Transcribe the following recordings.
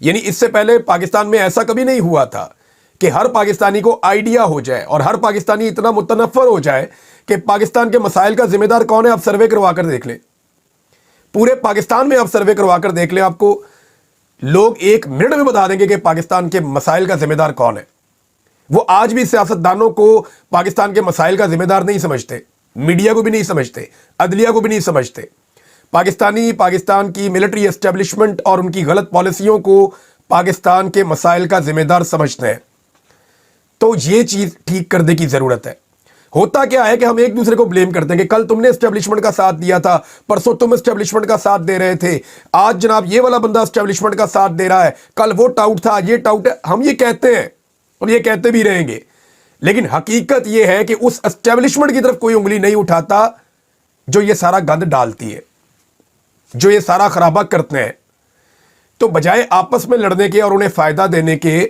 یعنی اس سے پہلے پاکستان میں ایسا کبھی نہیں ہوا تھا کہ ہر پاکستانی کو آئیڈیا ہو جائے اور ہر پاکستانی اتنا متنفر ہو جائے کہ پاکستان کے مسائل کا ذمہ دار کون ہے. آپ سروے کروا کر دیکھ لیں, پورے پاکستان میں آپ سروے کروا کر دیکھ لیں, آپ کو لوگ 1 منٹ میں بتا دیں گے کہ پاکستان کے مسائل کا ذمہ دار کون ہے. وہ آج بھی سیاستدانوں کو پاکستان کے مسائل کا ذمہ دار نہیں سمجھتے, میڈیا کو بھی نہیں سمجھتے, عدلیہ کو بھی نہیں سمجھتے. پاکستان کی ملٹری اسٹیبلشمنٹ اور ان کی غلط پالیسیوں کو پاکستان کے مسائل کا ذمہ دار سمجھتے ہیں. تو یہ چیز ٹھیک کرنے کی ضرورت ہے. ہوتا کیا ہے کہ ہم ایک دوسرے کو بلیم کرتے ہیں کہ کل تم نے اسٹیبلشمنٹ کا ساتھ دیا تھا, پرسوں تم اسٹیبلشمنٹ کا ساتھ دے رہے تھے, آج جناب یہ والا بندہ اسٹیبلشمنٹ کا ساتھ دے رہا ہے, کل وہ ٹاؤٹ تھا, یہ ٹاؤٹ ہے. ہم یہ کہتے ہیں اور یہ کہتے بھی رہیں گے, لیکن حقیقت یہ ہے کہ اس اسٹیبلشمنٹ کی طرف کوئی انگلی نہیں اٹھاتا جو یہ سارا گند ڈالتی ہے, جو یہ سارا خرابہ کرتے ہیں. تو بجائے آپس میں لڑنے کے اور انہیں فائدہ دینے کے,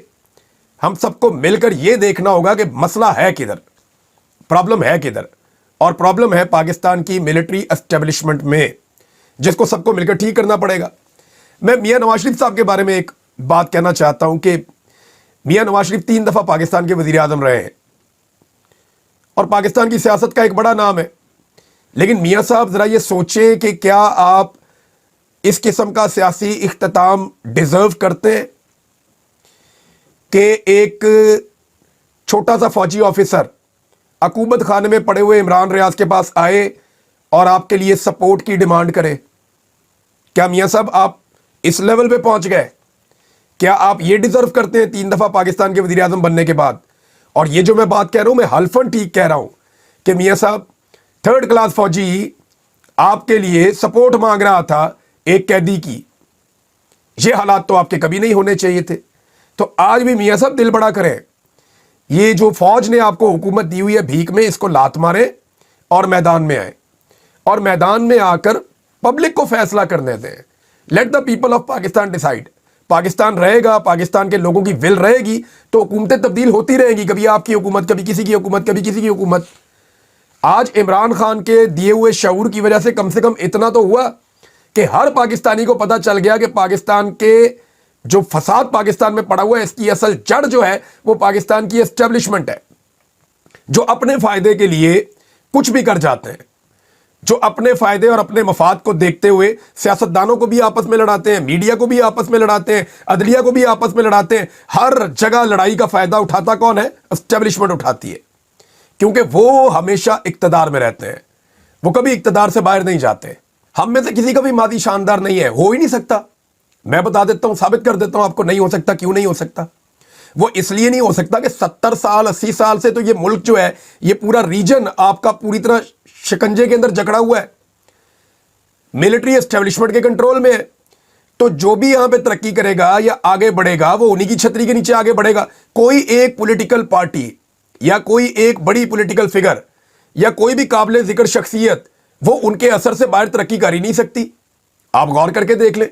ہم سب کو مل کر یہ دیکھنا ہوگا کہ مسئلہ ہے کدھر, پرابلم ہے کدھر. اور پرابلم ہے پاکستان کی ملٹری اسٹیبلشمنٹ میں, جس کو سب کو مل کر ٹھیک کرنا پڑے گا. میں میاں نواز شریف صاحب کے بارے میں ایک بات کہنا چاہتا ہوں کہ میاں نواز شریف 3 دفعہ پاکستان کے وزیر اعظم رہے ہیں اور پاکستان کی سیاست کا ایک بڑا نام ہے. لیکن میاں صاحب ذرا یہ سوچیں کہ کیا آپ اس قسم کا سیاسی اختتام ڈیزرو کرتے ہیں کہ ایک چھوٹا سا فوجی آفیسر حکومت خانے میں پڑے ہوئے عمران ریاض کے پاس آئے اور آپ کے لیے سپورٹ کی ڈیمانڈ کرے؟ کیا میاں صاحب آپ اس لیول پہ پہنچ گئے؟ کیا آپ یہ ڈیزرو کرتے ہیں 3 دفعہ پاکستان کے وزیر اعظم بننے کے بعد؟ اور یہ جو میں بات کہہ رہا ہوں, میں حلفاً ٹھیک کہہ رہا ہوں کہ میاں صاحب 3rd کلاس فوجی آپ کے لیے سپورٹ مانگ رہا تھا ایک قیدی کی. یہ حالات تو آپ کے کبھی نہیں ہونے چاہیے تھے. تو آج بھی میاں صاحب دل بڑا کریں, یہ جو فوج نے آپ کو حکومت دی ہوئی ہے بھیک میں, اس کو لات ماریں اور میدان میں آئیں, اور میدان میں آ کر پبلک کو فیصلہ کرنے دیں. Let the people of Pakistan decide. Pakistan رہے گا, پاکستان کے لوگوں کی ول رہے گی تو حکومتیں تبدیل ہوتی رہیں گی, کبھی آپ کی حکومت, کبھی کسی کی حکومت, کبھی کسی کی حکومت. آج عمران خان کے دیے ہوئے شعور کی وجہ سے کم اتنا تو ہوا کہ ہر پاکستانی کو پتا چل گیا کہ پاکستان کے جو فساد پاکستان میں پڑا ہوا ہے, اس کی اصل جڑ جو ہے وہ پاکستان کی اسٹیبلشمنٹ ہے, جو اپنے فائدے کے لیے کچھ بھی کر جاتے ہیں, جو اپنے فائدے اور اپنے مفاد کو دیکھتے ہوئے سیاستدانوں کو بھی آپس میں لڑاتے ہیں, میڈیا کو بھی آپس میں لڑاتے ہیں, عدلیہ کو بھی آپس میں لڑاتے ہیں. ہر جگہ لڑائی کا فائدہ اٹھاتا کون ہے؟ اسٹیبلشمنٹ اٹھاتی ہے, کیونکہ وہ ہمیشہ اقتدار میں رہتے ہیں, وہ کبھی اقتدار سے باہر نہیں جاتے. ہم میں سے کسی کا بھی ماضی شاندار نہیں ہے, ہو ہی نہیں سکتا. میں بتا دیتا ہوں, ثابت کر دیتا ہوں آپ کو, نہیں ہو سکتا. کیوں نہیں ہو سکتا؟ وہ اس لیے نہیں ہو سکتا کہ 70 سال 80 سال سے تو یہ ملک جو ہے, یہ پورا ریجن آپ کا پوری طرح شکنجے کے اندر جکڑا ہوا ہے, ملٹری اسٹیبلشمنٹ کے کنٹرول میں ہے. تو جو بھی یہاں پہ ترقی کرے گا یا آگے بڑھے گا وہ انہی کی چھتری کے نیچے آگے بڑھے گا. کوئی ایک پولیٹیکل پارٹی یا کوئی ایک بڑی پولیٹیکل فگر یا کوئی بھی قابل ذکر شخصیت وہ ان کے اثر سے باہر ترقی کر ہی نہیں سکتی. آپ غور کر کے دیکھ لیں.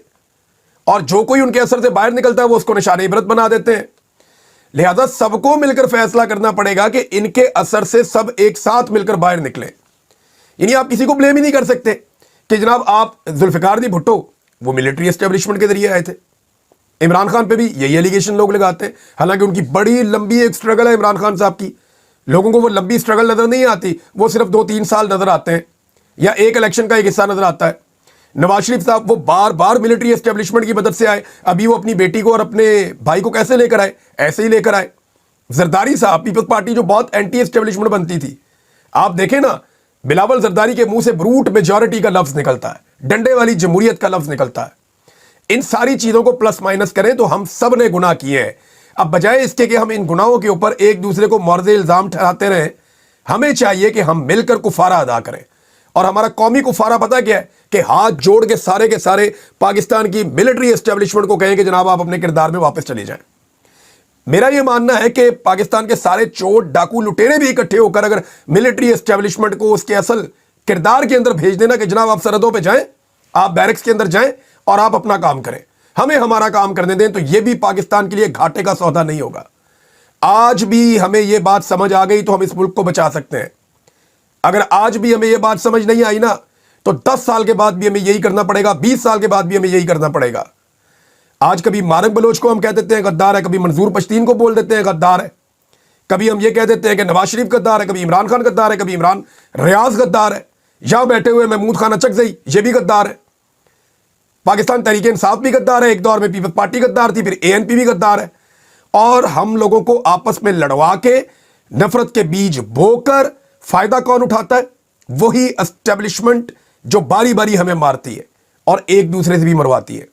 اور جو کوئی ان کے اثر سے باہر نکلتا ہے وہ اس کو نشان عبرت بنا دیتے ہیں. لہذا سب کو مل کر فیصلہ کرنا پڑے گا کہ ان کے اثر سے سب ایک ساتھ مل کر باہر نکلیں. یعنی آپ کسی کو بلیم ہی نہیں کر سکتے کہ جناب آپ ذوالفقار دی بھٹو وہ ملٹری اسٹیبلشمنٹ کے ذریعے آئے تھے. عمران خان پہ بھی یہی ایلیگیشن لوگ لگاتے ہیں, حالانکہ ان کی بڑی لمبی ایک سٹرگل ہے عمران خان صاحب کی. لوگوں کو وہ لمبی سٹرگل نظر نہیں آتی, وہ صرف 2-3 سال نظر آتے ہیں یا ایک الیکشن کا ایک حصہ نظر آتا ہے. نواز شریف صاحب وہ بار بار ملٹری اسٹیبلشمنٹ کی مدد سے آئے. ابھی وہ اپنی بیٹی کو اور اپنے بھائی کو کیسے لے کر آئے؟ ایسے ہی لے کر آئے. زرداری صاحب, پیپلز پارٹی جو بہت اینٹی اسٹیبلشمنٹ بنتی تھی, آپ دیکھیں نا, بلاول زرداری کے منہ سے بروٹ میجورٹی کا لفظ نکلتا ہے, ڈنڈے والی جمہوریت کا لفظ نکلتا ہے. ان ساری چیزوں کو پلس مائنس کریں تو ہم سب نے گناہ کیے ہیں. اب بجائے اس کے کہ ہم ان گناہوں کے اوپر ایک دوسرے کو مورد الزام ٹھہراتے رہیں, ہمیں چاہیے کہ ہم مل کر کفارہ ادا کریں. اور ہمارا قومی کفارہ پتہ کیا ہے؟ کہ ہاتھ جوڑ کے سارے پاکستان کی ملٹری اسٹیبلشمنٹ کو کہیں کہ جناب آپ اپنے کردار میں واپس چلے جائیں. میرا یہ ماننا ہے کہ پاکستان کے سارے چور ڈاکو لٹیرے بھی اکٹھے ہو کر اگر ملٹری اسٹیبلشمنٹ کو اس کے اصل کردار کے اندر بھیج دینا کہ جناب آپ سرحدوں پہ جائیں, آپ بیرکس کے اندر جائیں اور آپ اپنا کام کریں, ہمیں ہمارا کام کرنے دیں, تو یہ بھی پاکستان کے لیے گھاٹے کا سودا نہیں ہوگا. آج بھی ہمیں یہ بات سمجھ آ گئی تو ہم اس ملک کو بچا سکتے ہیں. اگر آج بھی ہمیں یہ بات سمجھ نہیں آئی نا, تو 10 سال کے بعد بھی ہمیں یہی کرنا پڑے گا, 20 سال کے بعد بھی ہمیں یہی کرنا پڑے گا. آج کبھی مارک بلوچ کو ہم کہہ دیتے ہیں غدار ہے, کبھی منظور پشتین کو بول دیتے ہیں غدار ہے, کبھی ہم یہ کہہ دیتے ہیں کہ نواز شریف غدار ہے, کبھی عمران خان غدار ہے, کبھی عمران ریاض غدار ہے, یہاں بیٹھے ہوئے محمود خان اچکزئی یہ بھی غدار ہے, پاکستان تحریک انصاف بھی غدار ہے, ایک دور میں پیپلز پارٹی غدار تھی, پھر ANP بھی غدار ہے. اور ہم لوگوں کو آپس میں لڑوا کے نفرت کے بیج بو کر فائدہ کون اٹھاتا ہے؟ وہی اسٹیبلشمنٹ جو باری باری ہمیں مارتی ہے اور ایک دوسرے سے بھی مرواتی ہے.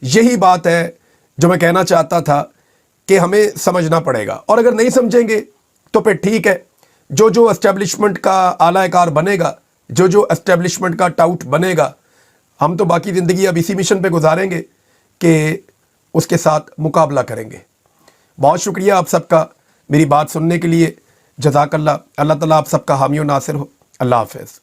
یہی بات ہے جو میں کہنا چاہتا تھا کہ ہمیں سمجھنا پڑے گا, اور اگر نہیں سمجھیں گے تو پھر ٹھیک ہے, جو اسٹیبلشمنٹ کا اعلی کار بنے گا, جو اسٹیبلشمنٹ کا ٹاؤٹ بنے گا, ہم تو باقی زندگی اب اسی مشن پہ گزاریں گے کہ اس کے ساتھ مقابلہ کریں گے. بہت شکریہ آپ سب کا میری بات سننے کے لیے. جزاک اللہ. اللہ تعالیٰ آپ سب کا حامی و ناصر ہو. اللہ حافظ.